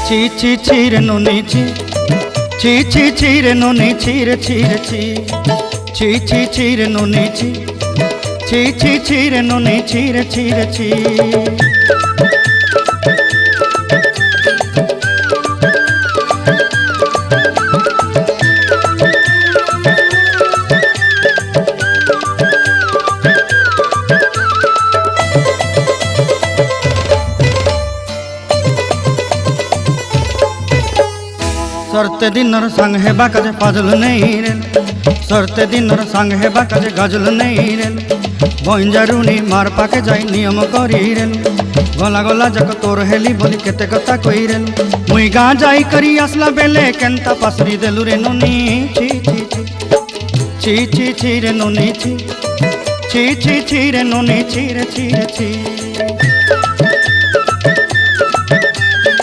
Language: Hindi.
ছি ছি ছি রে নুনি ছি, ছি ছি ছি রে নুনি ছি রে ছি রে ছি, ছি ছি ছি রে নুনি ছি, ছি ছি ছি রে নুনি ছি রে ছি রে ছি। सरते दिनर संग हेबा काजे फाजल नहीं रेल, सरते दिनर संग हेबा काजे गाजल नहीं रेल, बंजारुनी मार पाके जाई नियम करी रेल, गला गला जक तोर हेली बोली केते कथा कई रेल, मुई गाँ जाई करी आसला बेले केंता पासरी देलु रे नुनी ची ची ची, ची ची ची रे नुनी ची, ची ची ची रे नुनी ची रे ची रे ची।